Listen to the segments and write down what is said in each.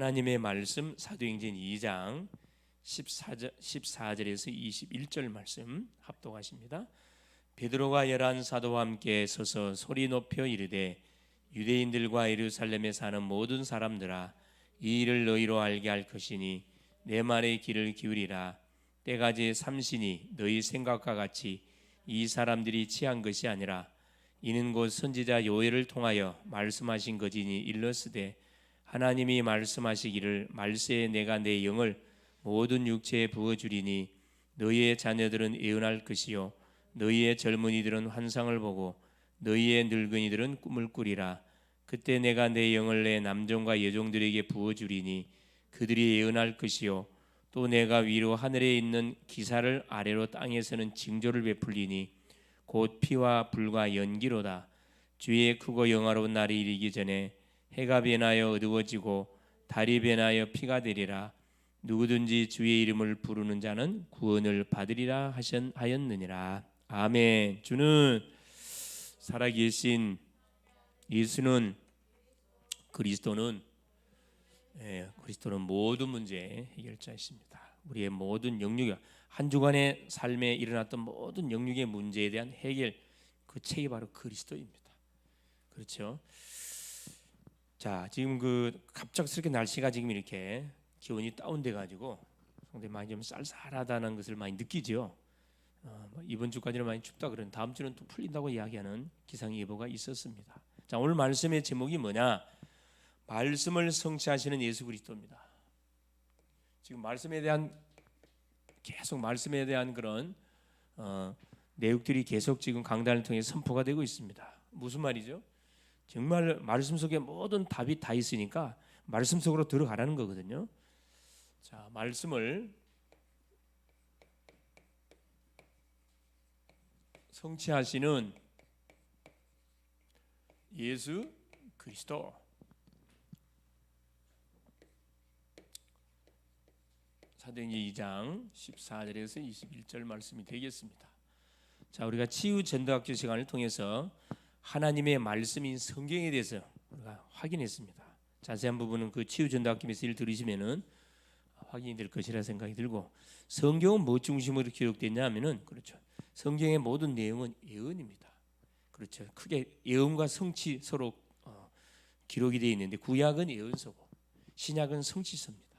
하나님의 말씀 사도행전 2장 14절에서 21절 말씀 합독하십니다. 베드로가 11 사도와 함께 서서 소리 높여 이르되 유대인들과 예루살렘에 사는 모든 사람들아, 이 일을 너희로 알게 할 것이니 내 말에 귀를 기울이라. 때가 제 삼시니 너희 생각과 같이 이 사람들이 취한 것이 아니라 이는 곧 선지자 요엘을 통하여 말씀하신 것이니 일렀으되 하나님이 말씀하시기를 말세에 내가 내 영을 모든 육체에 부어주리니 너희의 자녀들은 예언할 것이요 너희의 젊은이들은 환상을 보고 너희의 늙은이들은 꿈을 꾸리라. 그때 내가 내 영을 내 남종과 여종들에게 부어주리니 그들이 예언할 것이요 또 내가 위로 하늘에 있는 기사를 아래로 땅에서는 징조를 베풀리니 곧 피와 불과 연기로다. 주의 크고 영화로운 날이 이르기 전에 해가 변하여 어두워지고 달이 변하여 피가 되리라. 누구든지 주의 이름을 부르는 자는 구원을 받으리라 하였느니라. 아멘. 주는 살아계신 예수는 그리스도는 모든 문제의 해결자이십니다. 우리의 모든 영육의 한 주간의 삶에 일어났던 모든 영육의 문제에 대한 해결, 그 책이 바로 그리스도입니다. 그렇죠? 자, 지금 갑작스럽게 날씨가 지금 이렇게 기온이 다운돼 가지고 상당히 많이 좀 쌀쌀하다는 것을 많이 느끼죠. 이번 주까지는 많이 춥다 그러는, 다음 주는 또 풀린다고 이야기하는 기상 예보가 있었습니다. 자, 오늘 말씀의 제목이 뭐냐? 말씀을 성취하시는 예수 그리스도입니다. 지금 말씀에 대한 그런 내용들이 계속 지금 강단을 통해 선포가 되고 있습니다. 무슨 말이죠? 정말 말씀 속에 모든 답이 다 있으니까 말씀 속으로 들어가라는 거거든요. 자, 말씀을 성취하시는 예수 그리스도. 사도행전 2장 14절에서 21절 말씀이 되겠습니다. 자, 우리가 치유 전도학교 시간을 통해서 하나님의 말씀인 성경에 대해서 우리가 확인했습니다. 자세한 부분은 그 치유 전도학교 메시지를 들으시면은 확인이 될 것이라 생각이 들고, 성경은 뭐 중심으로 기록됐냐 하면은, 그렇죠, 성경의 모든 내용은 예언입니다. 그렇죠. 크게 예언과 성취 서로 기록이 되어 있는데, 구약은 예언서고 신약은 성취서입니다.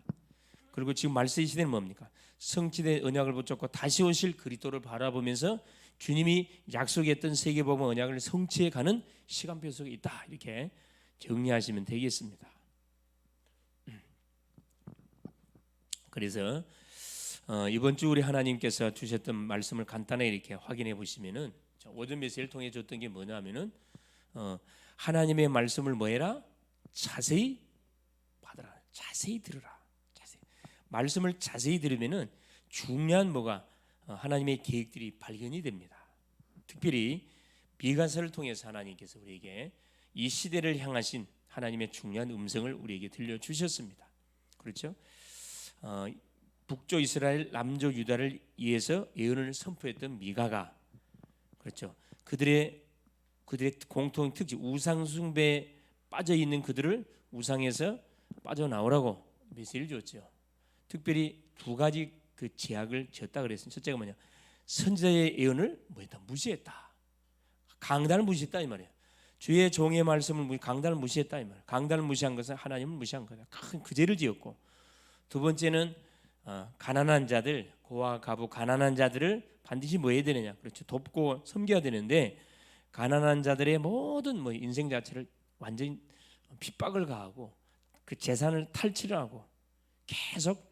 그리고 지금 말세 시대는 뭡니까? 성취된 언약을 붙잡고 다시 오실 그리스도를 바라보면서 주님이 약속했던 세계복음 언약을 성취해 가는 시간표 속에 있다, 이렇게 정리하시면 되겠습니다. 그래서 이번 주 우리 하나님께서 주셨던 말씀을 간단하게 이렇게 확인해 보시면은, 오전 메시지를 통해 줬던 게 뭐냐면은 하나님의 말씀을 뭐해라? 자세히 받으라, 자세히 들으라. 말씀을 자세히 들으면은 중요한 하나님의 계획들이 발견이 됩니다. 특별히 미가서를 통해서 하나님께서 우리에게 이 시대를 향하신 하나님의 중요한 음성을 우리에게 들려주셨습니다. 그렇죠? 북쪽 이스라엘, 남쪽 유다를 위해서 예언을 선포했던 미가가, 그렇죠, 그들의 공통 특징, 우상 숭배에 빠져 있는 그들을 우상에서 빠져나오라고 메시지를 줬죠. 특별히 두 가지 그 제약을 졌다 그랬습니다. 첫째가 뭐냐? 선지자의 예언을 무시했다. 강단을 무시했다 이 말이에요. 주의 종의 말씀을 강단을 무시했다 이 말이에요. 강단을 무시한 것은 하나님을 무시한 거다. 큰 그 죄를 지었고, 두 번째는 가난한 자들, 고아 가부 가난한 자들을 반드시 뭐 해야 되느냐? 그렇죠, 돕고 섬겨야 되는데, 가난한 자들의 모든 인생 자체를 완전히 핍박을 가하고 그 재산을 탈취를 하고 계속,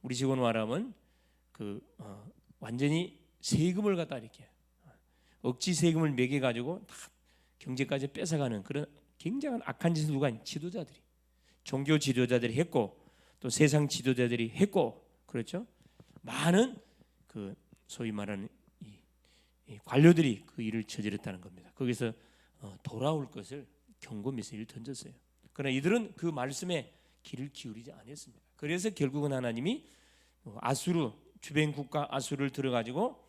우리 직원 말하면 완전히 세금을 갖다 이렇게 억지 세금을 매겨 가지고 다 경제까지 뺏어가는 그런 굉장한 악한 짓을 누가 지도자들이, 종교 지도자들이 했고, 또 세상 지도자들이 했고, 그렇죠, 많은 소위 말하는 이 관료들이 그 일을 저질렀다는 겁니다. 거기서 돌아올 것을 경고 메시지를 던졌어요. 그러나 이들은 그 말씀에 귀를 기울이지 않았습니다. 그래서 결국은 하나님이 아수르, 주변 국가 아수르를 들어가지고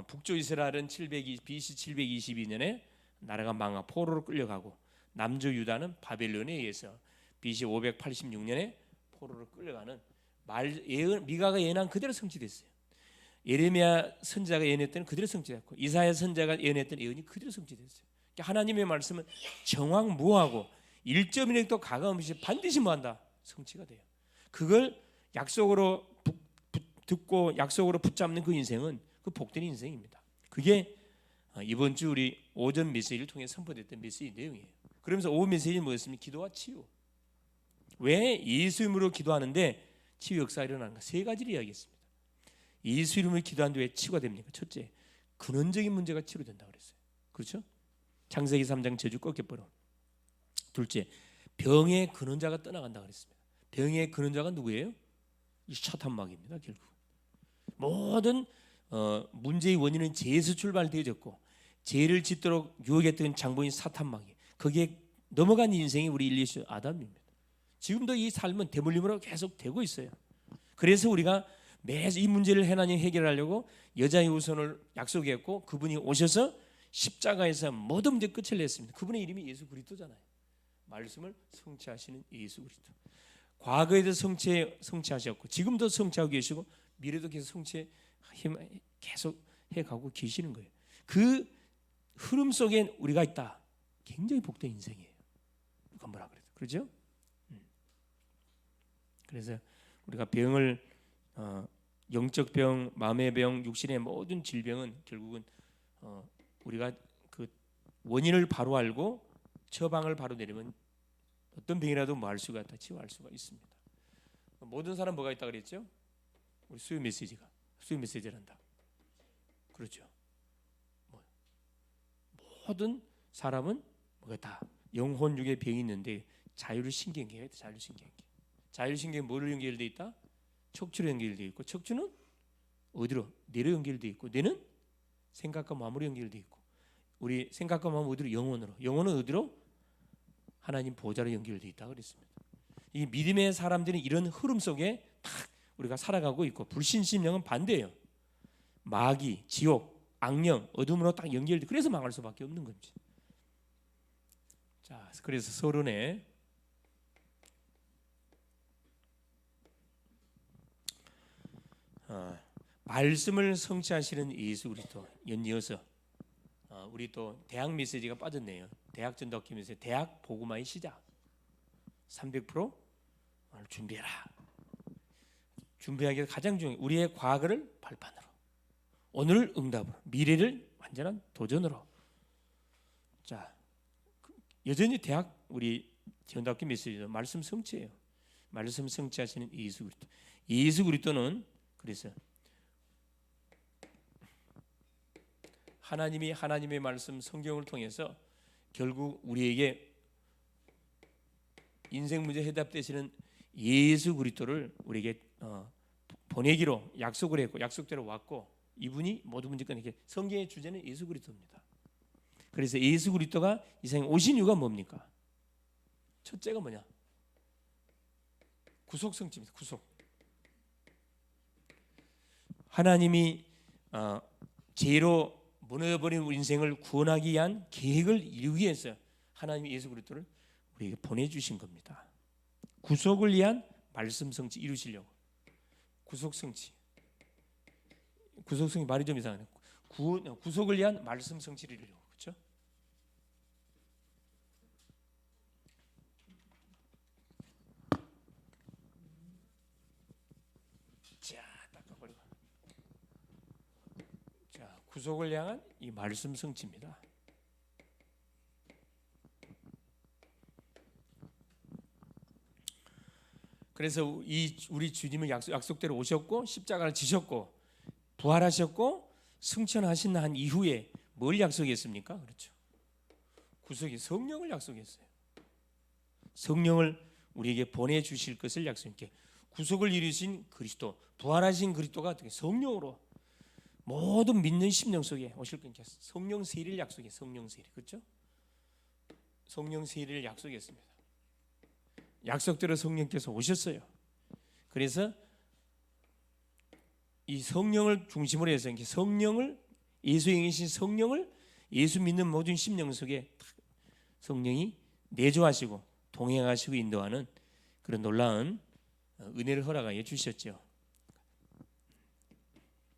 북쪽 이스라엘은 BC 722년에 나라가 망하 포로로 끌려가고, 남쪽 유다는 바벨론에 의해서 BC 586년에 포로로 끌려가는 미가가 예언한 그대로 성취됐어요. 예레미야 선지자가 예언했던 그대로 성취됐고 이사야 선지자가 예언했던 예언이 그대로 성취됐어요. 그러니까 하나님의 말씀은 정확무하고 1.1획도 가감없이 반드시 뭐한다? 성취가 돼요. 그걸 약속으로 듣고 약속으로 붙잡는 그 인생은 그 복된 인생입니다. 그게 이번 주 우리 오전 메시지를 통해 선포됐던 메시지 내용이에요. 그러면서 오후 메시지는 뭐였습니까? 기도와 치유. 왜 예수 이름으로 기도하는데 치유 역사가 일어나는가? 세 가지를 이야기했습니다. 예수 이름으로 기도하는데 왜 치유가 됩니까? 첫째, 근원적인 문제가 치료된다고 그랬어요. 그렇죠? 창세기 3장 저주 꺾여버려. 둘째, 병의 근원자가 떠나간다고 그랬습니다. 병의 근원자가 누구예요? 이 사탄마귀입니다. 결국 모든 문제의 원인은 죄에서 출발되어졌고 죄를 짓도록 유혹했던 장본인 사탄마귀, 거기에 넘어간 인생이 우리 인류의 아담입니다. 지금도 이 삶은 대물림으로 계속 되고 있어요. 그래서 우리가 매주 이 문제를 하나님 해결하려고 여자의 우선을 약속했고 그분이 오셔서 십자가에서 모든 문제 끝을 냈습니다. 그분의 이름이 예수 그리스도잖아요. 말씀을 성취하시는 예수 그리스도. 과거에도 성취하셨고 지금도 성취하고 계시고 미래도 계속 계속 해가고 계시는 거예요. 그 흐름 속에 우리가 있다. 굉장히 복된 인생이에요. 누가 뭐라 그래도 그렇죠? 그래서 우리가 병을 영적 병, 마음의 병, 육신의 모든 질병은 결국은 우리가 그 원인을 바로 알고 처방을 바로 내리면 어떤 병이라도 뭐 할 수가 있다, 치유할 수가 있습니다. 모든 사람 뭐가 있다 그랬죠? 우리 수요 메시지란다. 그렇죠. 모든 사람은 뭐가 다 영혼 육의 병이 있는데 자율신경계가 있다. 자율신경계. 자율신경이 뭐로 연결되어 있다? 척추로 연결되어 있고 척추는 어디로? 뇌로 연결되어 있고 뇌는 생각과 마음으로 연결되어 있고 우리 생각과 마음 어디로? 영혼으로. 영혼은 어디로? 하나님 보좌로 연결되어 있다 그랬습니다. 이 믿음의 사람들은 이런 흐름 속에 딱 우리가 살아가고 있고 불신심령은 반대예요. 마귀, 지옥, 악령, 어둠으로 딱 연결돼. 그래서 망할 수밖에 없는 겁니다. 자, 그래서 서론에 말씀을 성취하시는 예수 그리스도 연이어서 우리 또 대학 메시지가 빠졌네요. 대학 전도학교 메시지, 대학 복음화의 시작. 300% 준비해라. 준비하기 위해서 가장 중요한 우리의 과거를 발판으로, 오늘을 응답으로, 미래를 완전한 도전으로. 자, 여전히 대학 우리 전도학교 메시지도 말씀 성취예요. 말씀 성취하시는 예수 그리스도. 예수 그리스도는 그래서 하나님이 하나님의 말씀 성경을 통해서 결국 우리에게 인생 문제 해답되시는 예수 그리스도를 우리에게 보내기로 약속을 했고 약속대로 왔고 이분이 모든 문제 끝내게. 성경의 주제는 예수 그리스도입니다. 그래서 예수 그리스도가 이 세상에 오신 이유가 뭡니까? 첫째가 뭐냐? 구속 성취입니다. 구속. 하나님이 죄로 무너버린 우리 인생을 구원하기 위한 계획을 이루기 위해서 하나님이 예수 그리스도를 우리에게 보내주신 겁니다. 구속을 위한 말씀 성취 이루시려고. 구속 성취. 구속 성취 말이 좀 이상하네. 구속을 위한 말씀 성취를 이루려고. 그렇죠? 자, 닦아버리고. 자, 구속을 향한 이 말씀 성취입니다. 그래서 우리 주님은 약속대로 오셨고 십자가를 지셨고 부활하셨고 승천하신 한 이후에 뭘 약속했습니까? 그렇죠. 구속이 성령을 약속했어요. 성령을 우리에게 보내주실 것을 약속했게. 구속을 이루신 그리스도, 부활하신 그리스도가 어떻게 성령으로 모든 믿는 심령 속에 오실 거니까 성령 세례를 약속해. 성령 세례, 그렇죠? 성령 세례를 약속했습니다. 약속대로 성령께서 오셨어요. 그래서 이 성령을 중심으로 해서 성령을 예수의 영이신 성령을 예수 믿는 모든 심령 속에 성령이 내주하시고 동행하시고 인도하는 그런 놀라운 은혜를 허락하여 주셨죠.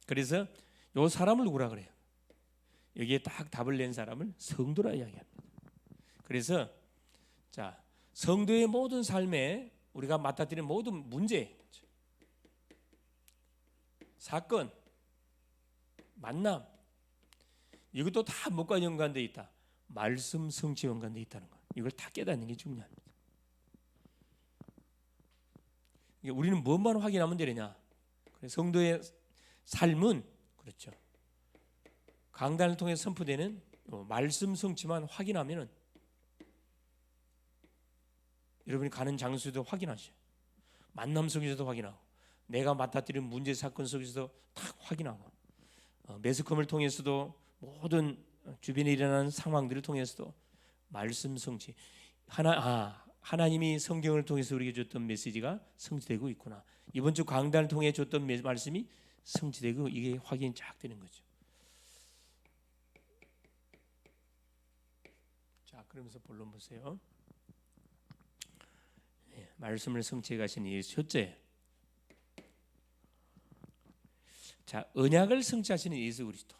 그래서 요 사람을 누구라 그래요? 여기에 딱 답을 낸 사람을 성도라 이야기합니다. 그래서 자, 성도의 모든 삶에 우리가 맞닥뜨리는 모든 문제, 사건, 만남, 이것도 다 무엇과 연관되어 있다? 말씀 성취에 연관되어 있다는 것. 이걸 다 깨닫는 게 중요합니다. 우리는 무엇만 확인하면 되느냐? 성도의 삶은 그렇죠. 강단을 통해 선포되는 말씀 성취만 확인하면은 여러분이 가는 장소에도 확인하셔요. 만남 속에서도 확인하고, 내가 맞닥뜨리는 문제 사건 속에서도 다 확인하고, 매스컴을 통해서도 모든 주변에 일어나는 상황들을 통해서도 말씀 성취. 하나님이 성경을 통해서 우리에게 줬던 메시지가 성취되고 있구나. 이번 주 강단을 통해 줬던 말씀이 성취되고 이게 확인이 쫙 되는 거죠. 자, 그러면서 본론 보세요. 말씀을 성취해 가신 예수. 첫째, 자, 언약을 성취하시는 예수 그리스도.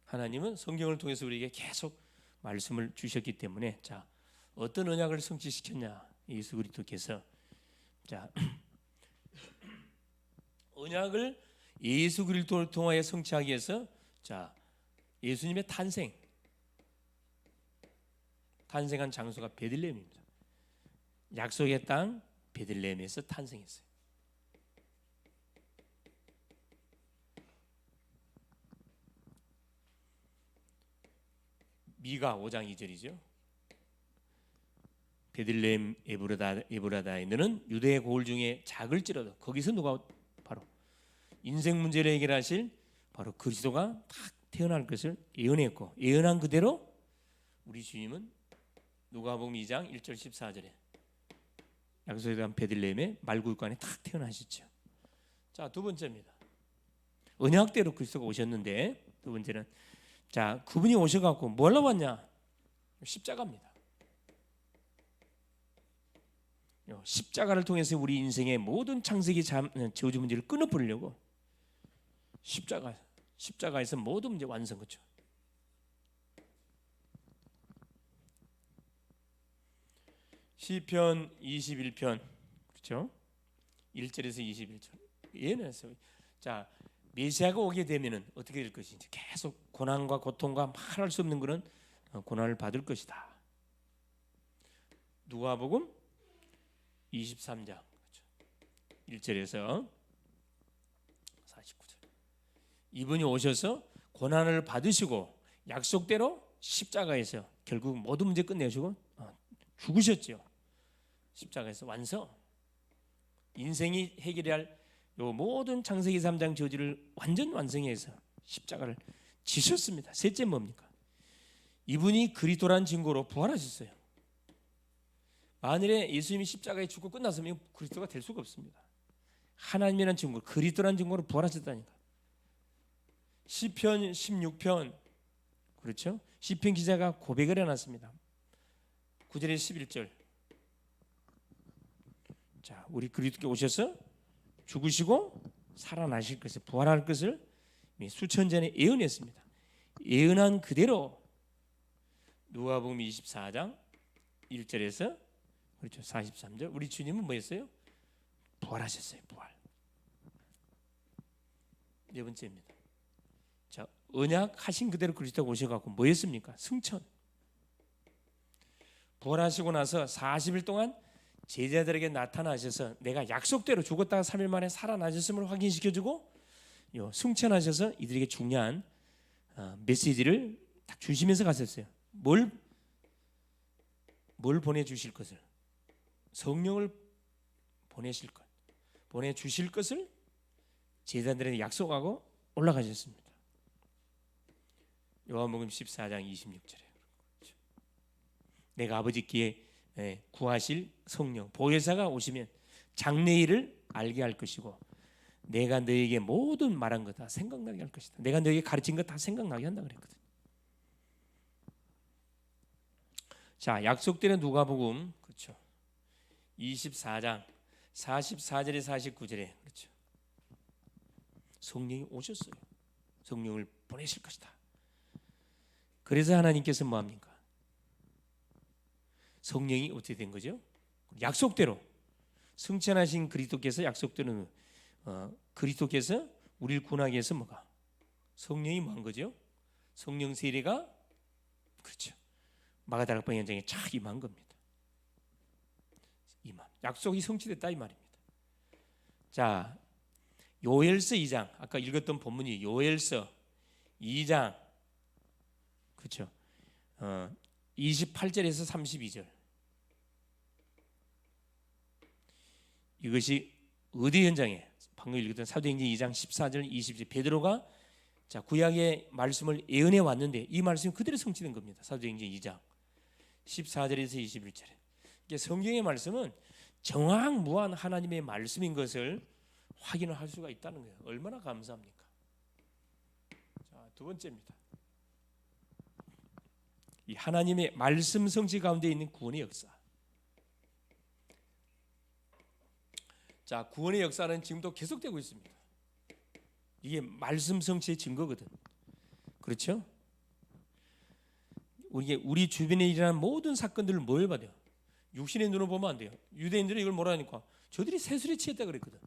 하나님은 성경을 통해서 우리에게 계속 말씀을 주셨기 때문에, 자, 어떤 언약을 성취시켰냐? 예수 그리스도께서. 자, 언약을 예수 그리스도를 통하여 성취하기 위해서, 자, 예수님의 탄생한 장소가 베들레헴입니다. 약속의 땅 베들레헴에서 탄생했어요. 미가 5장 2절이죠. 베들레헴 에브라다에 너는 유대의 고을 중에 작을지라도, 거기서 누가 바로 인생 문제를 해결하실 바로 그리스도가 딱 태어날 것을 예언했고, 예언한 그대로 우리 주님은 누가복음 2장 1절 14절에 약속에 대한 베들레헴의 말구육간에 딱 태어나셨죠. 자, 두 번째입니다. 언약대로 그리스도가 오셨는데, 두 번째는, 자, 그분이 오셔갖고 뭘 나왔냐? 십자가입니다. 십자가를 통해서 우리 인생의 모든 창세기 저주 문제를 끊어버리려고 십자가에서 모든 문제 완성. 그렇죠? 시편 21편, 그렇죠? 1절에서 21절 예언했어요. 자, 메시아가 오게 되면은 어떻게 될 것인지, 계속 고난과 고통과 말할 수 없는 그런 고난을 받을 것이다. 누가복음 23장, 그렇죠? 1절에서 49절. 이분이 오셔서 고난을 받으시고 약속대로 십자가에서 결국 모든 문제 끝내시고 죽으셨죠. 십자가에서 완성. 인생이 해결해야 할 요 모든 창세기 3장 저지를 완전 완성해서 십자가를 지셨습니다. 셋째 뭡니까? 이분이 그리스도란 증거로 부활하셨어요. 만일에 예수님이 십자가에 죽고 끝났으면 그리스도가 될 수가 없습니다. 하나님이란 증거, 그리스도란 증거로 부활하셨다니까. 시편 16편, 그렇죠? 시편 기자가 고백을 해놨습니다. 9절에서 11절. 자, 우리 그리스도께 오셔서 죽으시고 살아나실 것을, 부활할 것을 수천 전에 예언했습니다. 예언한 그대로 누가복음 24장 1절에서 그렇죠, 43절 우리 주님은 뭐였어요? 부활하셨어요. 부활. 네 번째입니다. 자, 언약 하신 그대로 그리스도가 오셔갖고 뭐였습니까? 승천. 부활하시고 나서 40일 동안 제자들에게 나타나셔서 내가 약속대로 죽었다가 3일 만에 살아나셨음을 확인시켜주고 승천하셔서 이들에게 중요한 메시지를 딱 주시면서 가셨어요. 뭘 보내주실 것을, 성령을 보내실 것, 보내주실 것을 제자들에게 약속하고 올라가셨습니다. 요한복음 14장 26절에 내가 아버지께 구하실 성령 보혜사가 오시면 장래일을 알게 할 것이고 내가 너에게 모든 말한 것 다 생각나게 할 것이다. 내가 너에게 가르친 것 다 생각나게 한다 그랬거든. 자, 약속되는 누가복음 그렇죠. 24장 44절에 49절에 그렇죠. 성령이 오셨어요. 성령을 보내실 것이다. 그래서 하나님께서 뭐 합니까? 성령이 어떻게 된 거죠? 약속대로 승천하신 그리스도께서 약속대로 그리스도께서 우리를 구원하기 위해서 뭐가? 성령이 뭐 한 거죠? 성령 세례가 그렇죠. 마가다락방 현장에 착 임한 겁니다. 약속이 성취됐다 이 말입니다. 자, 요엘서 2장 아까 읽었던 본문이 요엘서 2장 그렇죠. 28절에서 32절 이것이 어디 현장에 방금 읽었던 사도행전 2장 14절 20절 베드로가 자 구약의 말씀을 예언해 왔는데 이 말씀이 그대로 성취된 겁니다. 사도행전 2장 14절에서 21절에 이게 성경의 말씀은 정확무한 하나님의 말씀인 것을 확인을 할 수가 있다는 거예요. 얼마나 감사합니까? 자, 두 번째입니다. 이 하나님의 말씀 성취 가운데 있는 구원의 역사. 자, 구원의 역사는 지금도 계속되고 있습니다. 이게 말씀 성취의 증거거든. 그렇죠? 우리 주변에 일어나는 모든 사건들을 뭘 봐야 돼요? 육신의 눈으로 보면 안 돼요. 유대인들은 이걸 뭐라 하니까 저들이 세술에 취했다 그랬거든.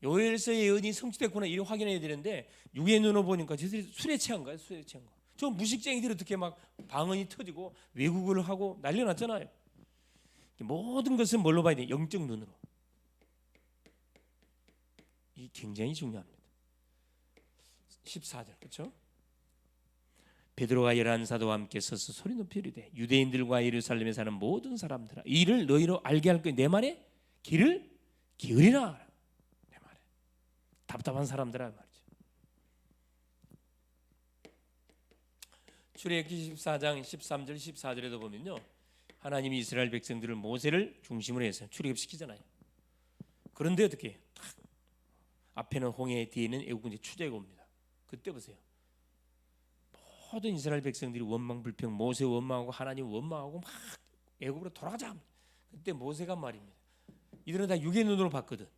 요엘서의 예언이 성취됐구나 이를 확인해야 되는데 육의 눈으로 보니까 저들이 술에 취한 거예요. 술에 취한 거. 저 무식쟁이들이 어떻게 막 방언이 터지고 외국어를 하고 난리 났잖아요. 모든 것은 뭘로 봐야 돼? 영적 눈으로. 이 굉장히 중요합니다. 14절 그렇죠? 베드로가 열한 사도와 함께 서서 소리 높이 이르되 유대인들과 예루살렘에 사는 모든 사람들아 이를 너희로 알게 할 거야. 내 말에 귀를 기울이라. 내 말에 답답한 사람들아 말이죠. 출애굽기 14장 13절 14절에도 보면요 하나님이 이스라엘 백성들을 모세를 중심으로 해서 출애굽시키잖아요. 그런데 어떻게 앞에는 홍해 뒤에는 애국군대 추제가 옵니다. 그때 보세요. 모든 이스라엘 백성들이 원망불평 모세 원망하고 하나님 원망하고 막 애국으로 돌아가자. 그때 모세가 말입니다. 이들은 다 육의 눈으로 봤거든.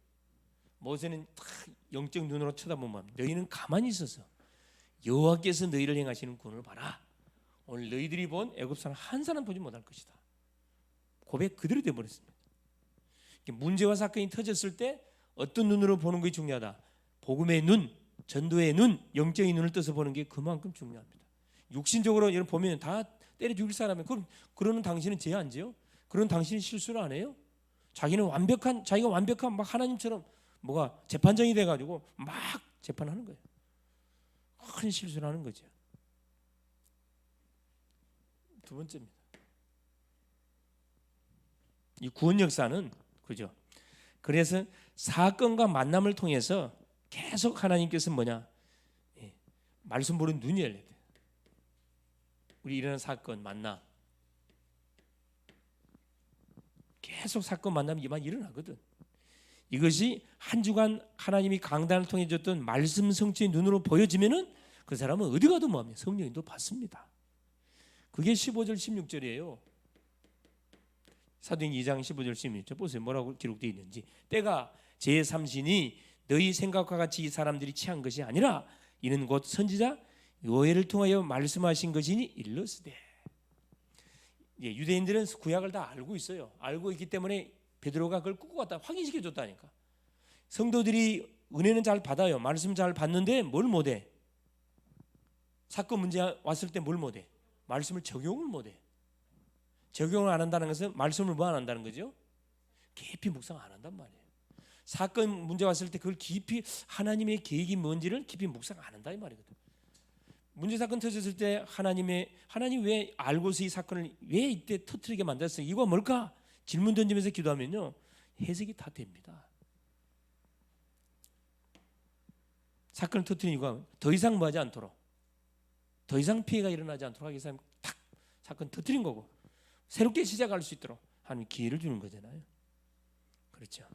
모세는 딱 영적 눈으로 쳐다보면 너희는 가만히 있어서 여호와께서 너희를 행하시는 구원을 봐라. 오늘 너희들이 본 애굽 사람 한 사람 보지 못할 것이다. 고백 그대로 되어버렸습니다. 문제와 사건이 터졌을 때 어떤 눈으로 보는 것이 중요하다. 복음의 눈, 전도의 눈, 영적인 눈을 떠서 보는 게 그만큼 중요합니다. 육신적으로 여러분 보면 다 때려 죽일 사람이 그러는 당신은 죄 안 지요? 그런 당신이 실수를 안 해요? 자기가 완벽한 막 하나님처럼 뭐가 재판장이 돼가지고 막 재판하는 거예요. 큰 실수를 하는 거죠. 두 번째입니다. 이 구원 역사는 그죠? 그래서 사건과 만남을 통해서 계속 하나님께서 뭐냐? 말씀 보는 눈이 열려야 돼요. 우리 일어나는 사건 만남 계속 사건 만남이 일어나거든. 이것이 한 주간 하나님이 강단을 통해 줬던 말씀 성취의 눈으로 보여지면은 그 사람은 어디 가도 뭐합니까? 성령인도 받습니다. 그게 15절 16절이에요. 사도행전 2장 15절 16절 보세요. 뭐라고 기록되어 있는지. 때가 제3신이 너희 생각과 같이 이 사람들이 취한 것이 아니라 이는 곧 선지자 요엘을 통하여 말씀하신 것이니 일러스되. 유대인들은 구약을 다 알고 있어요. 알고 있기 때문에 베드로가 그걸 꾸고 갔다 확인시켜 줬다니까. 성도들이 은혜는 잘 받아요. 말씀 잘 받는데 뭘 못해? 사건 문제 왔을 때 뭘 못해? 말씀을 적용을 못해. 적용을 안 한다는 것은 말씀을 뭐 안 한다는 거죠? 깊이 묵상 안 한단 말이에요. 사건 문제 왔을 때 그걸 깊이 하나님의 계획이 뭔지를 깊이 묵상 안 한다 이 말이거든. 문제 사건 터졌을 때 하나님 왜 알고서 이 사건을 왜 이때 터뜨리게 만들었어요? 이거 뭘까? 질문 던지면서 기도하면요 해석이 다 됩니다. 사건을 터뜨린 이유가 더 이상 뭐하지 않도록, 더 이상 피해가 일어나지 않도록 하기 위해서 탁 사건 터뜨린 거고 새롭게 시작할 수 있도록 하나님 기회를 주는 거잖아요. 그렇죠.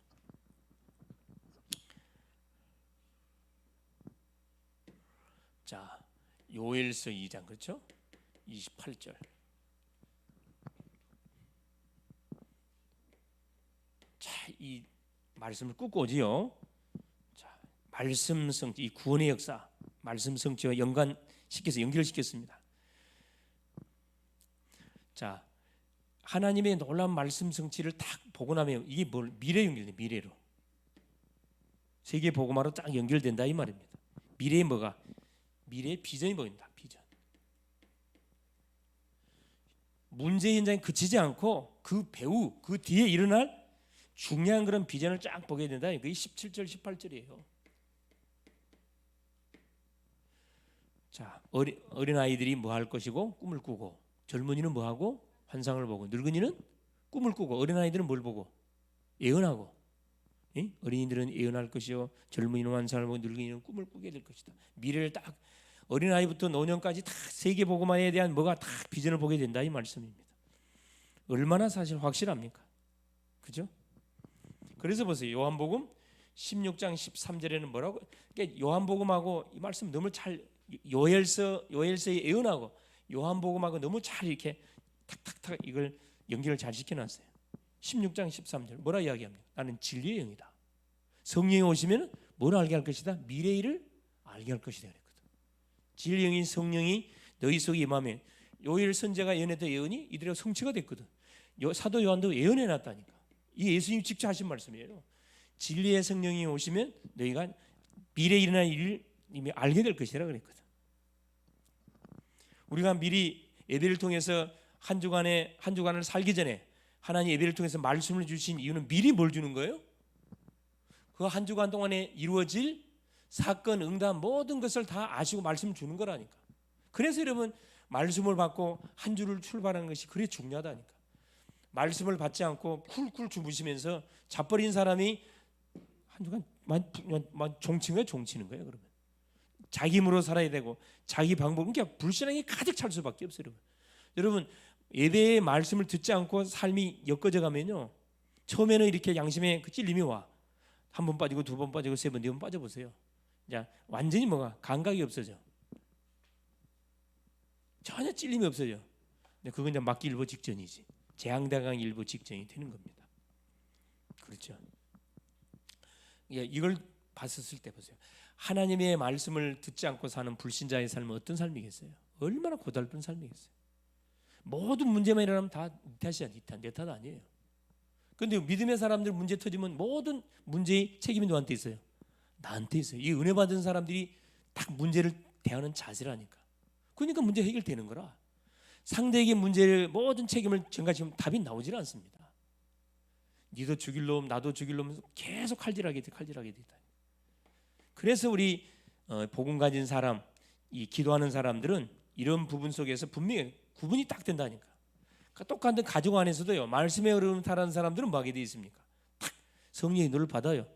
자, 요엘서 2장 그렇죠? 28절. 이 말씀을 꾸고 오지요. 자, 말씀 성취, 이 구원의 역사, 말씀 성취와 연관시켜서 연결시켰습니다. 자, 하나님의 놀라운 말씀 성취를 딱 보고 나면 이게 뭘 미래 연결돼, 미래로 세계 복음화로 딱 연결된다 이 말입니다. 미래의 뭐가? 미래의 비전이 보인다. 비전. 문제 현장에 그치지 않고 그 배후 그 뒤에 일어날 중요한 그런 비전을 쫙 보게 된다. 그게 17절 18절이에요. 자, 어린 아이들이 뭐 할 것이고 꿈을 꾸고, 젊은이는 뭐 하고 환상을 보고, 늙은이는 꿈을 꾸고, 어린 아이들은 뭘 보고 예언하고, 예? 어린이들은 예언할 것이요, 젊은이는 환상을 보고, 늙은이는 꿈을 꾸게 될 것이다. 미래를 딱 어린 아이부터 노년까지 다 세계 복음화에 대한 뭐가 다 비전을 보게 된다 이 말씀입니다. 얼마나 사실 확실합니까? 그죠? 그래서 보세요. 요한복음 16장 13절에는 뭐라고? 그러니까 요한복음하고 이 말씀 너무 잘 요엘서의 예언하고 요한복음하고 너무 잘 이렇게 탁탁탁 이걸 연결을 잘 시켜놨어요. 16장 13절 뭐라 이야기합니까? 나는 진리의 영이다. 성령이 오시면 뭘 알게 할 것이다? 미래의 일을 알게 할 것이다 그랬거든. 진리의 영인 성령이 너희 속에 임하면, 요엘 선지자가 예언했던 예언이 이들의 성취가 됐거든. 사도 요한도 예언해놨다니까. 이게 예수님이 직접 하신 말씀이에요. 진리의 성령이 오시면 너희가 미래에 일어날 일을 이미 알게 될 것이라 그랬거든. 우리가 미리 예배를 통해서 한 주간을 살기 전에 하나님 예배를 통해서 말씀을 주신 이유는 미리 뭘 주는 거예요? 그 한 주간 동안에 이루어질 사건, 응답 모든 것을 다 아시고 말씀을 주는 거라니까. 그래서 여러분 말씀을 받고 한 주를 출발하는 것이 그리 중요하다니까. 말씀을 받지 않고 쿨쿨 주무시면서 자버린 사람이 한 주간 종치는 거예요. 종치는 거예요. 그러면 자기 힘으로 살아야 되고 자기 방법, 그러니까 불신앙이 가득 찰 수밖에 없어요. 여러분 예배의 말씀을 듣지 않고 삶이 엮어져 가면요, 처음에는 이렇게 양심에 그 찔림이 와. 한 번 빠지고 두 번 빠지고 세 번, 네 번 빠져보세요. 이제 완전히 뭐가 감각이 없어져. 전혀 찔림이 없어져. 근데 그건 이제 막기 일보 직전이지. 재앙당하기 일보 직전이 되는 겁니다. 그렇죠. 예, 이걸 봤었을 때 보세요. 하나님의 말씀을 듣지 않고 사는 불신자의 삶은 어떤 삶이겠어요? 얼마나 고달픈 삶이겠어요? 모든 문제만 일어나면 다 네 탓이야, 내 탓 아니에요. 그런데 믿음의 사람들 문제 터지면 모든 문제의 책임이 누구한테 있어요? 나한테 있어요. 이 은혜 받은 사람들이 딱 문제를 대하는 자세라니까. 그러니까 문제 해결되는 거라. 상대에게 문제를 모든 책임을 전가지금 답이 나오질 않습니다. 니도 죽일 놈, 나도 죽일 놈 계속 칼질하게 되다. 그래서 우리 복음 가진 사람, 이 기도하는 사람들은 이런 부분 속에서 분명히 구분이 딱 된다니까. 똑같은 가정 안에서도요, 말씀의 흐름을 타는 사람들은 뭐 하게 돼 있습니까? 딱 성령의 인도를 받아요.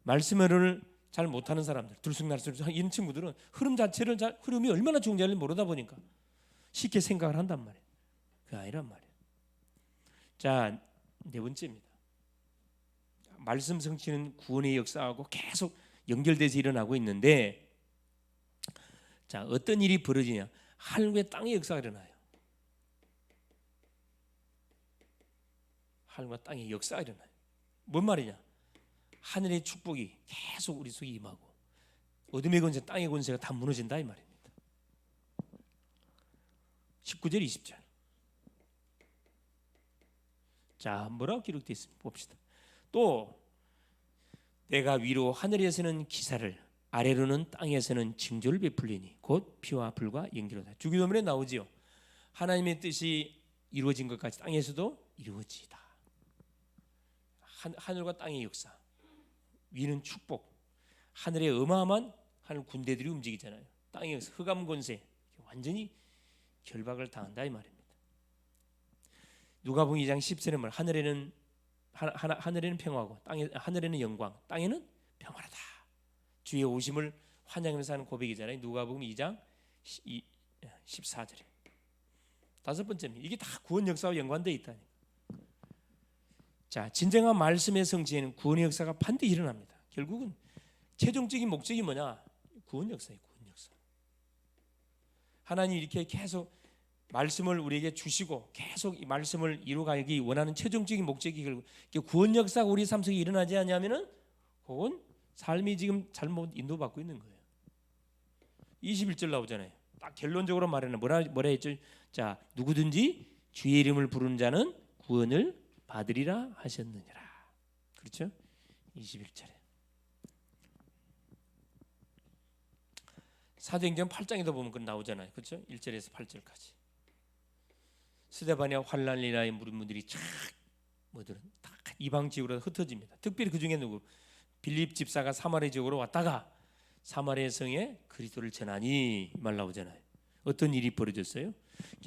말씀의 흐름을 잘 못하는 사람들, 들쑥날쑥 이런 친구들은 흐름 자체를 흐름이 얼마나 중요한지 모르다 보니까 쉽게 생각을 한단 말이에요. 그게 아니란 말이에요. 자, 네 번째입니다. 말씀 성취는 구원의 역사하고 계속 연결돼서 일어나고 있는데, 자, 어떤 일이 벌어지냐? 하늘과 땅의 역사가 일어나요. 하늘과 땅의 역사가 일어나요. 뭔 말이냐? 하늘의 축복이 계속 우리 속에 임하고 어둠의 권세, 땅의 권세가 다 무너진다 이 말입니다. 19절 20절. 자, 뭐라고 기록되어 있습니다. 봅시다. 또 내가 위로 하늘에서는 기사를, 아래로는 땅에서는 징조를 베풀리니 곧 피와 불과 연기로다. 주기도문에 나오지요. 하나님의 뜻이 이루어진 것까지 땅에서도 이루어지다. 하늘과 땅의 역사, 위는 축복, 하늘에 어마어마한 하늘 군대들이 움직이잖아요. 땅의 역사, 흑암 권세 완전히 결박을 당한다 이 말입니다. 누가복음 2장 10절에 말, 하늘에는 평화고 하늘에는 영광, 땅에는 평화라다. 주의 오심을 환영하면서 하는 고백이잖아요. 누가복음 2장 14절에. 다섯 번째입니다. 이게 다 구원 역사와 연관되어 있다니. 자, 진정한 말씀의 성취에는 구원의 역사가 반드시 일어납니다. 결국은 최종적인 목적이 뭐냐? 구원 역사예요. 구원 역사. 하나님이 이렇게 계속 말씀을 우리에게 주시고 계속 이 말씀을 이루어가기 원하는 최종적인 목적이 구원 역사가 우리 삶 속에 일어나지 않냐면은 그건 삶이 지금 잘못 인도받고 있는 거예요. 21절 나오잖아요. 딱 결론적으로 말하는 뭐라 했죠? 자, 누구든지 주의 이름을 부르는 자는 구원을 받으리라 하셨느니라. 그렇죠? 21절에 사도행전 8장에도 보면 그 나오잖아요. 그렇죠? 1절에서 8절까지. 스데반이와 환란이라의 무리들이 쫙 뭐들은 다 이방 지역으로 흩어집니다. 특별히 그 중에 누구? 빌립 집사가 사마리아 지역으로 왔다가 사마리아 성에 그리스도를 전하니 말 나오잖아요. 어떤 일이 벌어졌어요?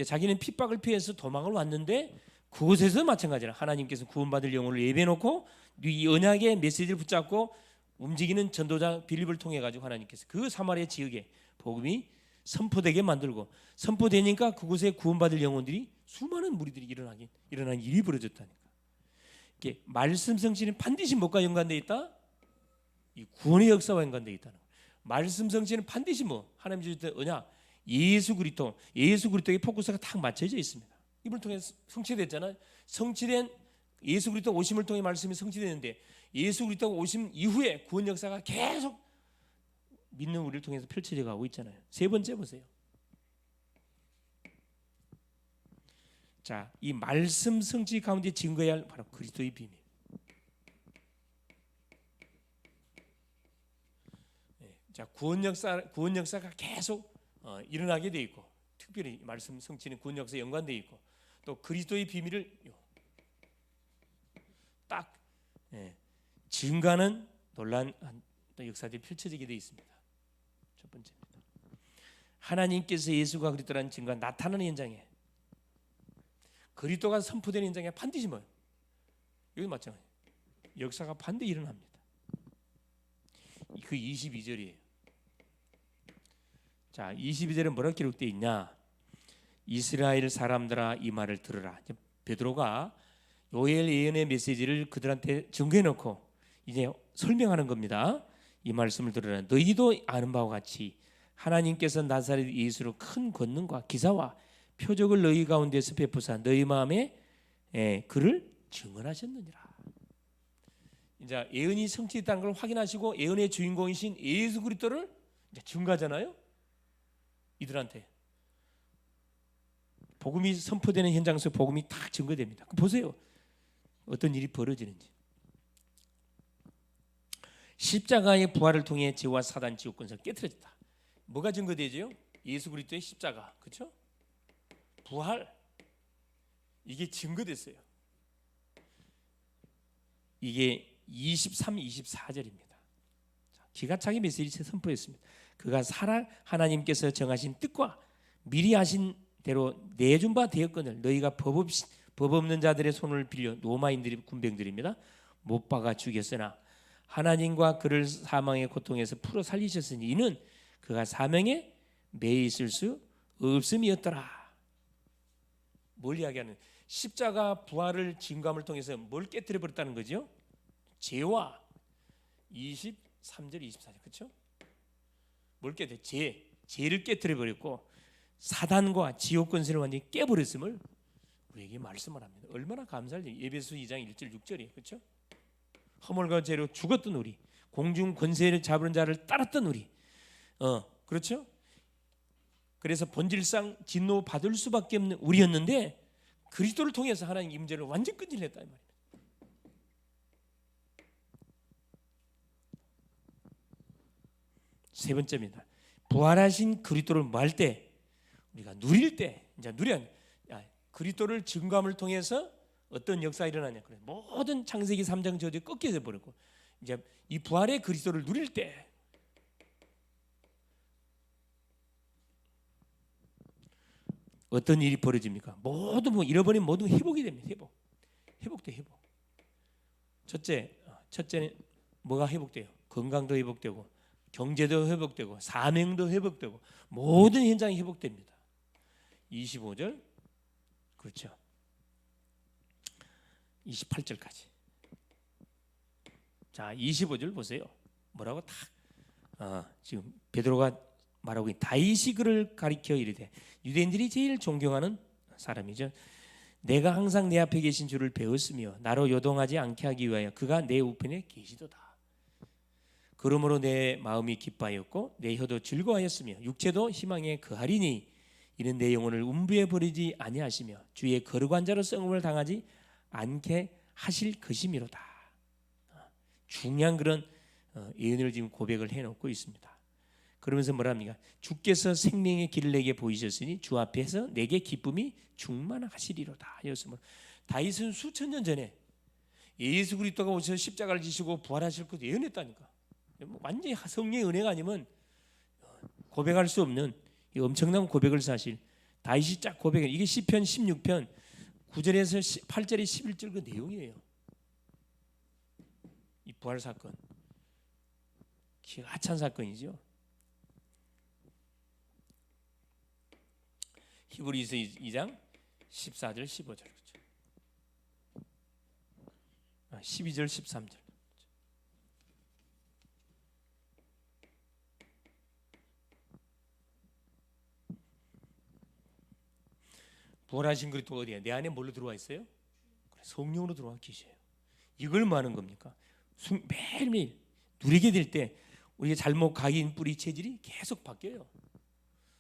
자기는 핍박을 피해서 도망을 왔는데 그곳에서 마찬가지라 하나님께서 구원받을 영혼을 예배해놓고 이 언약의 메시지를 붙잡고 움직이는 전도자 빌립을 통해 가지고 하나님께서 그 사마리아 지역에 복음이 선포되게 만들고 선포되니까 그곳에 구원받을 영혼들이 수많은 무리들이 일어난 일이 벌어졌다니까. 이게 말씀 성취는 반드시 뭐가 연관되어 있다? 이 구원의 역사와 연관되어 있다는 거예요. 말씀 성취는 반드시 하나님 주신 언약 예수 그리스도의 포커스가 딱 맞춰져 있습니다. 이걸 통해 성취됐잖아요. 성취된 예수 그리스도 오심을 통해 말씀이 성취되는데 예수 그리스도가 오심 이후에 구원 역사가 계속 믿는 우리를 통해서 펼쳐져 가고 있잖아요. 세 번째 보세요. 자, 이 말씀 성취 가운데 증거해야 할 바로 그리스도의 비밀. 자, 구원 역사가 계속 일어나게 돼 있고, 특별히 말씀 성취는 구원 역사에 연관돼 있고, 또 그리스도의 비밀을 딱 증가하는 놀라운 역사들이 펼쳐지게 돼 있습니다. 첫 번째입니다. 하나님께서 예수가 그리스도라는 증거가 나타나는 현장에 그리스도가 선포되는 현장에 반드시 여기 마찬가지 역사가 반드시 일어납니다. 그 22절이에요. 자, 22절은 뭐라고 기록되어 있냐? 이스라엘 사람들아 이 말을 들으라. 베드로가 요엘 예언의 메시지를 그들한테 증거해 놓고 이제 설명하는 겁니다. 이 말씀을 들으라. 너희도 아는 바와 같이 하나님께서 나사렛 예수로 큰 권능과 기사와 표적을 너희 가운데서 베푸사 너희 마음에 그를 증언하셨느니라. 이제 예언이 성취했다는 걸 확인하시고 예언의 주인공이신 예수 그리스도를 이제 증거하잖아요. 이들한테 복음이 선포되는 현장 속 복음이 다 증거됩니다. 보세요. 어떤 일이 벌어지는지. 십자가의 부활을 통해 죄와 사단 지옥 권세가 깨트려졌다. 뭐가 증거되죠? 예수 그리스도의 십자가, 그렇죠? 부활, 이게 증거됐어요. 이게 23, 24절입니다. 기가 차게 메시지 선포했습니다. 그가 하나님께서 정하신 뜻과 미리 하신 대로 내준 바 되었거늘 너희가 법 없는 자들의 손을 빌려 로마인들이 군병들입니다. 못 박아 죽였으나 하나님과 그를 사망의 고통에서 풀어 살리셨으니 이는 그가 사명에 매여 있을 수 없음이었더라. 뭘 이야기하는? 십자가 부활을 증거함을 통해서 뭘 깨뜨려 버렸다는 거죠? 죄와 23절 24절 그렇죠? 뭘 깨뜨려? 죄를 깨뜨려 버렸고 사단과 지옥 권세를 완전히 깨버렸음을 우리에게 말씀을 합니다. 얼마나 감사할지. 에베소 2장 1절 6절이 그렇죠? 허물과 죄로 죽었던 우리, 공중 권세를 잡은 자를 따랐던 우리, 그렇죠? 그래서 본질상 진노 받을 수밖에 없는 우리였는데 그리스도를 통해서 하나님 이 문제를 완전 끈질냈다 이 말입니다. 세 번째입니다. 부활하신 그리스도를 말 때 우리가 누릴 때 이제 그리스도를 증거함을 통해서 어떤 역사가 일어나냐? 그래. 모든 창세기 3장 저주에 꺾여져 버렸고 이제 이 부활의 그리스도를 누릴 때 어떤 일이 벌어집니까? 모두 잃어버린 모든 회복이 됩니다. 회복돼. 첫째는 뭐가 회복돼요? 건강도 회복되고 경제도 회복되고 사명도 회복되고 모든 현장이 회복됩니다. 25절 그렇죠. 28절까지. 자, 25절 보세요. 뭐라고 지금 베드로가 말하고 다윗이 그를 가리켜 이르되, 유대인들이 제일 존경하는 사람이죠. 내가 항상 내 앞에 계신 주를 배웠으며 나로 요동하지 않게 하기 위하여 그가 내 우편에 계시도다. 그러므로 내 마음이 기뻐하였고 내 혀도 즐거워하였으며 육체도 희망에 거하리니 이는 내 영혼을 음부에 버리지 아니하시며 주의 거룩한 자로 썩음을 당하지 않게 하실 것이미로다. 중요한 그런 예언을 지금 고백을 해놓고 있습니다. 그러면서 뭐랍니까? 주께서 생명의 길을 내게 보이셨으니 주 앞에서 내게 기쁨이 충만하시리로다. 이었으면 다윗은 수천 년 전에 예수 그리스도가 오셔서 십자가를 지시고 부활하실 것 예언했다니까. 완전히 성령의 은혜가 아니면 고백할 수 없는 이 엄청난 고백을 사실 다윗이 쫙 고백해. 이게 시편 16편 9절에서 8절에 11절 그 내용이에요. 이 부활 사건 기가 찬 사건이죠. 히브리서 2장 14절 15절 12절 13절. 부활하신 그리스도가 어디에? 내 안에 뭘로 들어와 있어요? 성령으로 들어와 계셔요. 이걸 말하는 겁니까? 매일매일 누리게 될 때 우리의 잘못 각인 뿌리 체질이 계속 바뀌어요.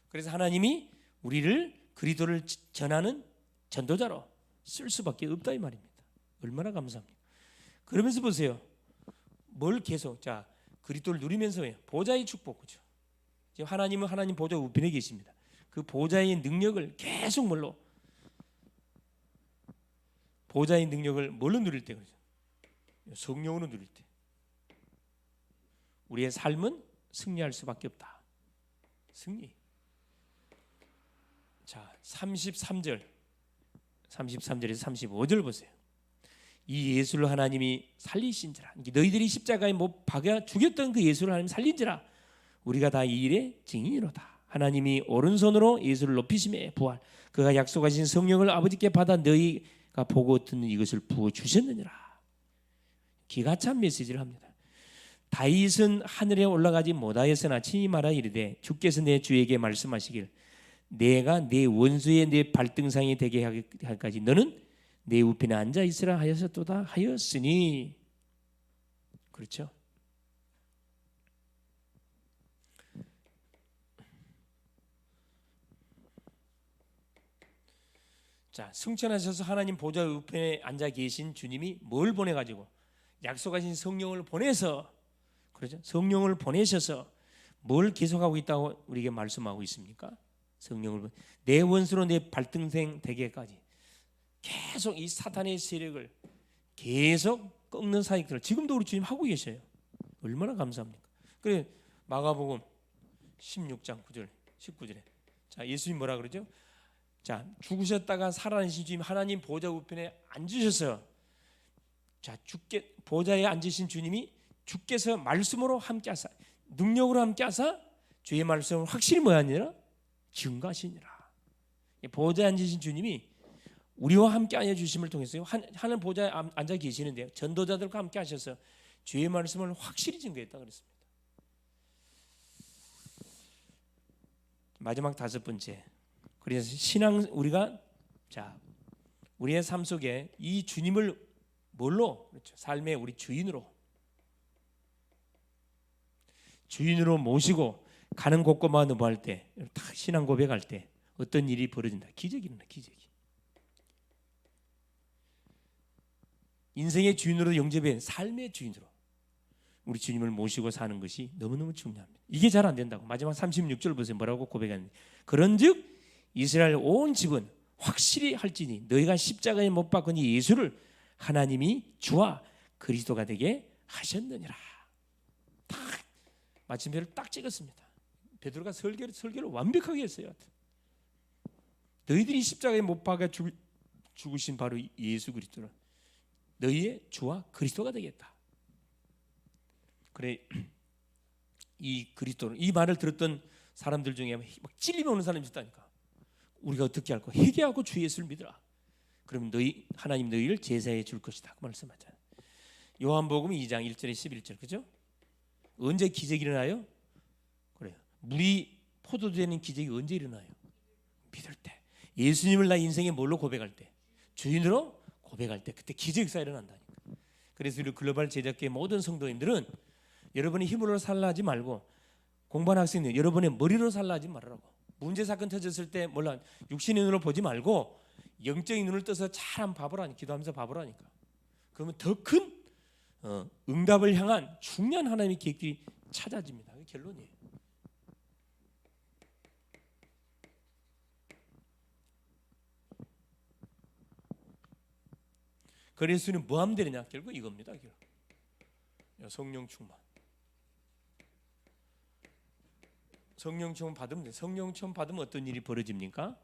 그래서 하나님이 우리를 그리스도를 전하는 전도자로 쓸 수밖에 없다 이 말입니다. 얼마나 감사합니까? 그러면서 보세요. 뭘 계속 그리스도를 누리면서요. 보좌의 축복, 그죠? 지금 하나님은 하나님 보좌 우편에 계십니다. 그 보좌의 능력을 계속 보좌의 능력을 뭘로 누릴 때 그러죠? 성령으로 누릴 때. 우리의 삶은 승리할 수밖에 없다. 승리. 자, 33절에서 35절 보세요. 이 예수를 하나님이 살리신지라. 너희들이 십자가에 못 박아 죽였던 그 예수를 하나님 살린지라. 우리가 다 이 일의 증인이로다. 하나님이 오른손으로 예수를 높이심에 부활. 그가 약속하신 성령을 아버지께 받아 너희가 보고 듣는 이것을 부어 주셨느니라. 기가 찬 메시지를 합니다. 다윗은 하늘에 올라가지 못하였으나 친히 말하 이르되 주께서 내 주에게 말씀하시길 내가 내 원수의 내 발등상이 되게 하기까지 너는 내 우편에 앉아 있으라 하였도다 하였으니. 그렇죠? 자, 승천하셔서 하나님 보좌 우편에 앉아 계신 주님이 뭘 보내가지고 약속하신 성령을 보내서, 그렇죠? 성령을 보내셔서 뭘 계속하고 있다고 우리에게 말씀하고 있습니까? 성령을 내 원수로 내 발등생 되게까지 계속 이 사탄의 세력을 계속 꺾는 사역들을 지금도 우리 주님 하고 계셔요. 얼마나 감사합니까? 그래 마가복음 16장 9절 19절에 자 예수님 뭐라 그러죠? 자 죽으셨다가 살아나신 주님 하나님 보좌 우편에 앉으셔서 자 주께 보좌에 앉으신 주님이 주께서 말씀으로 함께 하사 능력으로 함께 하사 주의 말씀을 확실히 뭐야 아니라 증거하시니라. 보좌에 앉으신 주님이 우리와 함께 하여 주심을 통해서 하나님 보좌에 앉아 계시는데요. 전도자들과 함께 하셔서 주의 말씀을 확실히 증거했다 그랬습니다. 마지막 다섯 번째. 그래서 신앙 우리가 자 우리의 삶 속에 이 주님을 뭘로 그렇죠? 삶의 우리 주인으로 모시고 가는 곳곳마다 뭐 할 때, 딱 신앙 고백할 때 어떤 일이 벌어진다. 기적이 일어나. 기적이. 인생의 주인으로 영접해 삶의 주인으로 우리 주님을 모시고 사는 것이 너무너무 중요합니다. 이게 잘 안 된다고. 마지막 36절 보세요. 뭐라고 고백하는지. 그런즉 이스라엘 온 집은 확실히 할지니 너희가 십자가에 못 박은 이 예수를 하나님이 주와 그리스도가 되게 하셨느니라. 딱 마침표를 딱 찍었습니다. 베드로가 설교를 완벽하게 했어요. 너희들이 십자가에 못 박아 죽으신 바로 예수 그리스도는 너희의 주와 그리스도가 되겠다. 그래 이 그리스도는 이 말을 들었던 사람들 중에 막 찔림이 오는 사람이 있다니까. 우리가 어떻게 할까? 회개하고 주 예수를 믿으라. 그러면 하나님 너희를 제사해 줄 것이다. 그 말씀하잖아요. 요한복음 2장 1절에 11절 그죠? 언제 기적이 일어나요? 그래요. 물이 포도 되는 기적이 언제 일어나요? 믿을 때. 예수님을 나의 인생에 뭘로 고백할 때? 주인으로 고백할 때. 그때 기적 역사가 일어난다니까. 그래서 우리 글로벌 제작계의 모든 성도님들은 여러분의 힘으로 살라 하지 말고, 공부하는 학생들 여러분의 머리로 살라 하지 말으라고. 문제 사건 터졌을 때 몰라 육신의 눈으로 보지 말고 영적인 눈을 떠서 잘 한번 봐보라니, 기도하면서 봐보라니까. 그러면 더 큰 응답을 향한 중요한 하나님의 계획이 찾아집니다. 그게 결론이에요. 그래서 우리는 뭐 하면 되느냐? 결국 이겁니다. 성령 충만. 성령 충만 받으면 돼. 성령 충만 받으면 어떤 일이 벌어집니까?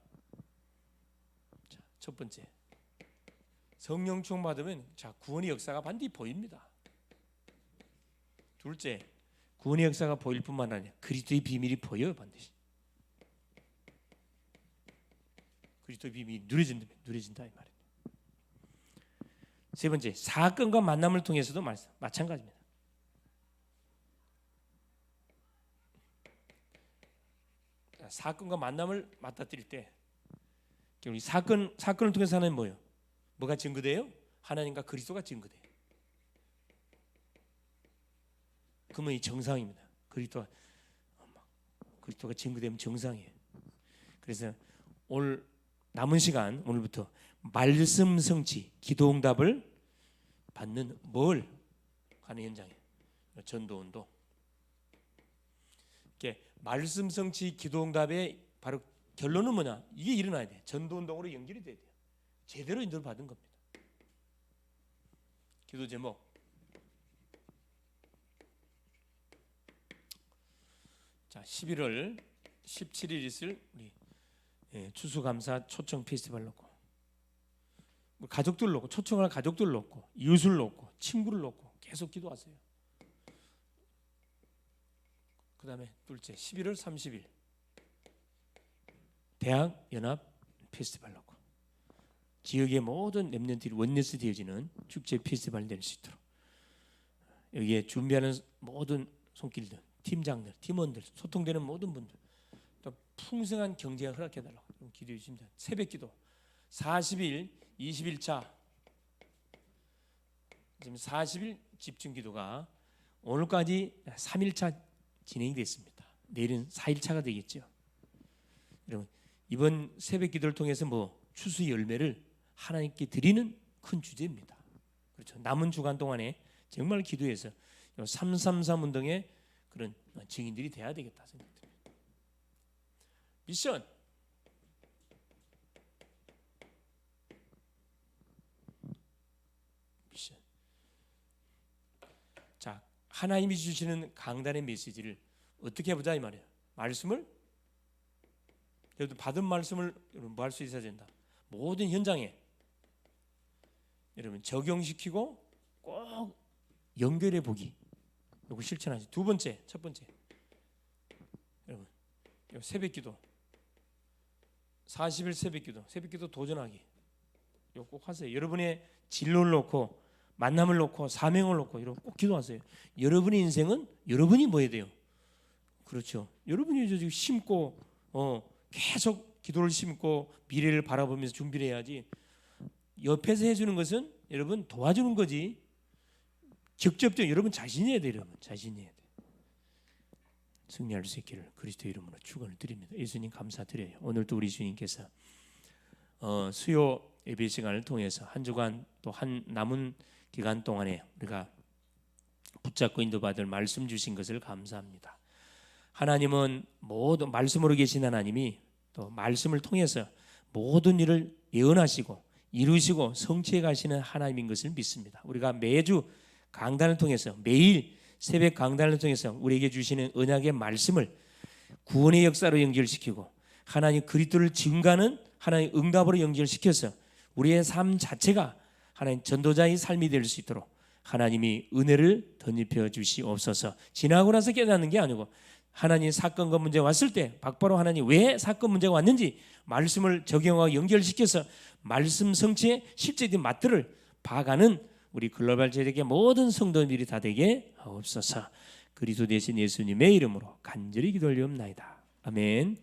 자, 첫 번째, 성령 충만 받으면 구원의 역사가 반드시 보입니다. 둘째, 구원의 역사가 보일 뿐만 아니라 그리스도의 비밀이 보여요. 반드시 그리스도의 비밀이 누려진다 이 말이에요. 세 번째, 사건과 만남을 통해서도 마찬가지입니다. 사건과 만남을 맞닥뜨릴 때 우리 사건을 통해서 하나님 뭐예요? 뭐가 증거돼요? 하나님과 그리스도가 증거돼요. 그러면 이 정상입니다. 그리스도가 증거되면 정상이에요. 그래서 오늘 남은 시간, 오늘부터 말씀 성취, 기도 응답을 받는 뭘 하는 현장이에요. 전도운동. 말씀 성취, 기도 응답의 바로 결론은 뭐냐? 이게 일어나야 돼. 전도운동으로 연결이 돼야 돼요. 제대로 인도를 받은 겁니다. 기도 제목. 자, 11월 17일 있을 우리 추수감사 초청 페스티벌 놓고, 가족들 놓고, 초청할 가족들 놓고, 이웃을 놓고, 친구를 놓고 계속 기도하세요. 그 다음에 둘째, 11월 30일 대학 연합 페스티벌 놓고, 지역의 모든 렘넌트들이 원네스 되어지는 축제 페스티벌 될 수 있도록 여기에 준비하는 모든 손길들, 팀장들, 팀원들, 소통되는 모든 분들 또 풍성한 경제가 허락해달라고 기도해 주십니다. 새벽 기도 40일 21차, 지금 40일 집중 기도가 오늘까지 3일차 진행이 됐습니다. 내일은 4일차가 되겠죠. 여러분, 이번 새벽 기도를 통해서 추수의 열매를 하나님께 드리는 큰 주제입니다. 그렇죠. 남은 주간 동안에 정말 기도해서 333 운동의 그런 증인들이 돼야 되겠다 생각됩니다. 미션. 자, 하나님이 주시는 강단의 메시지를 어떻게 해보자 이 말이에요. 말씀을, 여러분 받은 말씀을 뭐 할 수 있어야 된다. 모든 현장에 여러분 적용시키고 꼭 연결해 보기. 이거 실천하시. 두 번째, 첫 번째, 여러분 새벽기도 40일 새벽기도 도전하기. 이거 꼭 하세요. 여러분의 진로를 놓고, 만남을 놓고, 사명을 놓고 이런 꼭 기도하세요. 여러분의 인생은 여러분이 뭐 해야 돼요? 그렇죠. 여러분이 지금 심고 계속 기도를 심고 미래를 바라보면서 준비를 해야지. 옆에서 해주는 것은 여러분 도와주는 거지. 직접적으로 여러분 자신이 해야 돼요. 여러분 자신이 해야 돼요. 승리할 수 있기를 그리스도 이름으로 축원을 드립니다. 예수님 감사드려요. 오늘도 우리 주님께서 수요 예배 시간을 통해서 한 주간 또 한 남은 기간 동안에 우리가 붙잡고 인도받을 말씀 주신 것을 감사합니다. 하나님은 모든 말씀으로 계신 하나님이 또 말씀을 통해서 모든 일을 예언하시고 이루시고 성취해 가시는 하나님인 것을 믿습니다. 우리가 매주 강단을 통해서, 매일 새벽 강단을 통해서 우리에게 주시는 언약의 말씀을 구원의 역사로 연결시키고 하나님 그리스도를 증거하는 하나님 응답으로 연결시켜서 우리의 삶 자체가 하나님 전도자의 삶이 될 수 있도록 하나님이 은혜를 덧입혀 주시옵소서. 지나고 나서 깨닫는 게 아니고 하나님 사건과 문제가 왔을 때 바로 하나님 왜 사건 문제가 왔는지 말씀을 적용하고 연결시켜서 말씀 성취에 실제적인 맛들을 봐가는 우리 글로벌 제작의 모든 성도들이 다 되게 하옵소서. 그리스도 되신 예수님의 이름으로 간절히 기도 올리옵나이다. 아멘.